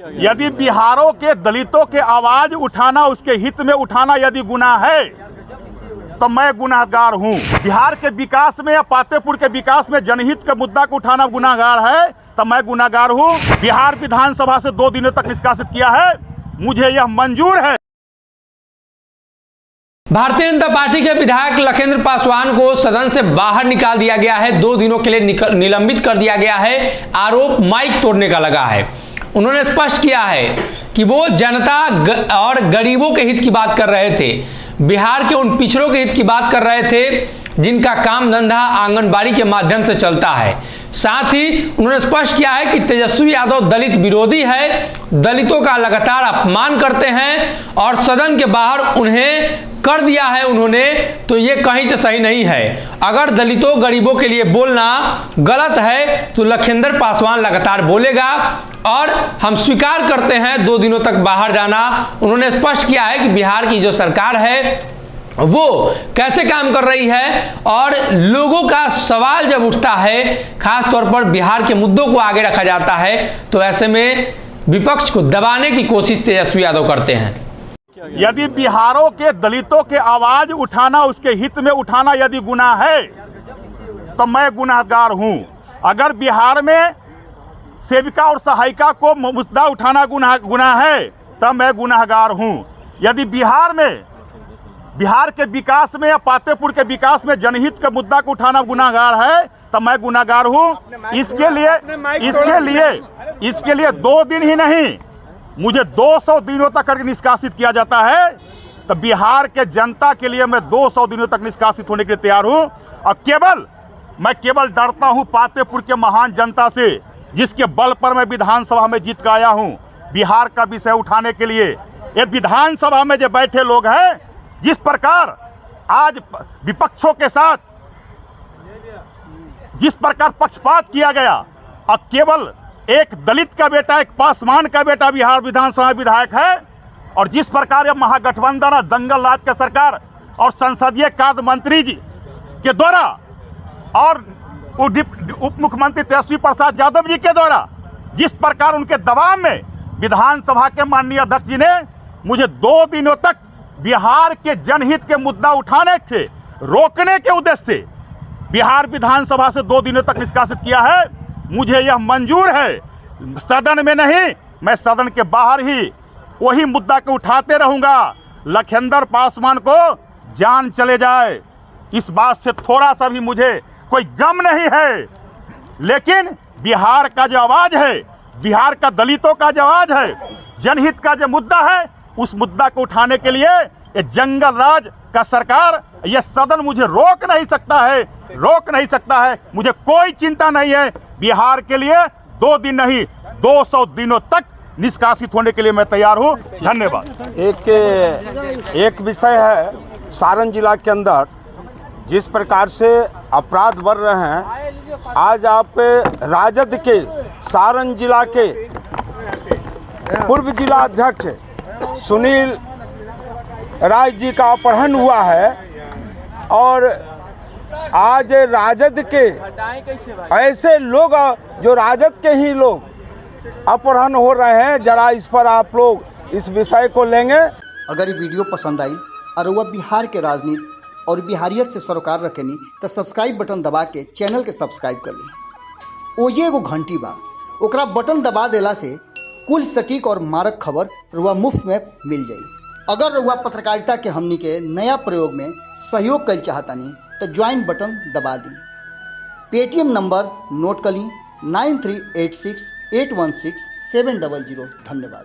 यदि बिहारों के दलितों के आवाज उठाना, उसके हित में उठाना यदि गुनाह है तो मैं गुनाहगार हूं। बिहार के विकास में या पातेपुर के विकास में जनहित के मुद्दा को उठाना गुनाहगार है तो मैं गुनाहगार हूं। बिहार विधानसभा से 2 दिनों तक निष्कासित किया है, मुझे यह मंजूर है। भारतीय जनता पार्टी के विधायक लखेंद्र पासवान को सदन से बाहर निकाल दिया गया है, 2 दिनों के लिए निलंबित कर दिया गया है। आरोप माइक तोड़ने का लगा है। उन्होंने स्पष्ट किया है कि वो जनता और गरीबों के हित की बात कर रहे थे, बिहार के उन पिछड़ों के हित की बात कर रहे थे जिनका काम धंधा आंगनबाड़ी के माध्यम से चलता है। साथ ही उन्होंने स्पष्ट किया है कि तेजस्वी यादव दलित विरोधी है, दलितों का लगातार अपमान करते हैं और सदन के बाहर उन्हें कर दिया है उन्होंने, तो ये कहीं से सही नहीं है। अगर दलितों गरीबों के लिए बोलना गलत है तो लखेंद्र पासवान लगातार बोलेगा और हम स्वीकार करते हैं 2 दिनों तक बाहर जाना। उन्होंने स्पष्ट किया है कि बिहार की जो सरकार है वो कैसे काम कर रही है और लोगों का सवाल जब उठता है, खास तौर पर बिहार के मुद्दों को आगे रखा जाता है, तो ऐसे में विपक्ष को दबाने की कोशिश तेजस्वी यादव करते हैं। यदि बिहारों के दलितों के आवाज उठाना, उसके हित में उठाना यदि गुनाह है तो मैं गुनाहगार हूं। अगर बिहार में सेविका और सहायिका को मुद्दा उठाना गुनाह है तब मैं गुनाहगार हूं। यदि बिहार के विकास में या पातेपुर के विकास में जनहित के मुद्दा को उठाना गुनाहगार है तो मैं गुनाहगार हूं। इसके लिए 2 दिन ही नहीं, मुझे 200 दिनों तक अगर निष्कासित किया जाता है तो बिहार के जनता के लिए मैं 200 दिनों तक निष्कासित होने के लिए तैयार हूं। और मैं केवल डरता हूं पातेपुर के महान जनता से, जिसके बल पर मैं विधानसभा में जीत कर आया हूं बिहार का विषय उठाने के लिए। ये विधानसभा में जो बैठे लोग हैं, जिस प्रकार आज विपक्षों के साथ जिस प्रकार पक्षपात किया गया और केवल एक दलित का बेटा, एक पासवान का बेटा बिहार विधानसभा विधायक है, और जिस प्रकार यह महागठबंधन दंगल राज की सरकार और संसदीय कार्य मंत्री जी के द्वारा और उप मुख्यमंत्री तेजस्वी प्रसाद यादव जी के द्वारा जिस प्रकार उनके दबाव में विधानसभा के माननीय अध्यक्ष जी ने मुझे 2 दिनों तक बिहार के जनहित के मुद्दा उठाने से रोकने के उद्देश्य से बिहार विधानसभा से 2 दिनों तक निष्कासित किया है, मुझे यह मंजूर है। सदन में नहीं, मैं सदन के बाहर ही वही मुद्दा को उठाते रहूंगा। लखेंद्र पासवान को जान चले जाए, इस बात से थोड़ा सा भी मुझे कोई गम नहीं है। लेकिन बिहार का जो आवाज है, बिहार का दलितों का जो आवाज है, जनहित का जो मुद्दा है, उस मुद्दा को उठाने के लिए ये जंगल राज का सरकार, ये सदन मुझे रोक नहीं सकता है। मुझे कोई चिंता नहीं है। बिहार के लिए 2 दिन नहीं, 200 दिनों तक निष्कासित होने के लिए मैं तैयार हूं। धन्यवाद। एक विषय है, सारण जिला के अंदर जिस प्रकार से अपराध बढ़ रहे हैं, आज आप राजद के सारण जिला के पूर्व जिला अध्यक्ष सुनील राय जी का अपहरण हुआ है और आज राजद के ऐसे लोग, जो राजद के ही लोग अपहरण हो रहे हैं, जरा इस पर आप लोग इस विषय को लेंगे। अगर ये वीडियो पसंद आई और वह बिहार के राजनीति और बिहारियत से सरोकार रखेनी तो सब्सक्राइब बटन दबा के चैनल के सब्सक्राइब कर ली। ओजे एगो घंटी बा, ओकरा बटन दबा देला से कुल सटीक और मारक खबर रुआ मुफ्त में मिल जाई। अगर रुआ पत्रकारिता के हमनी के नया प्रयोग में सहयोग कर चाहतानी तो ज्वाइन बटन दबा दी। पेटीएम नंबर नोट कर ली 9386 816 700। धन्यवाद।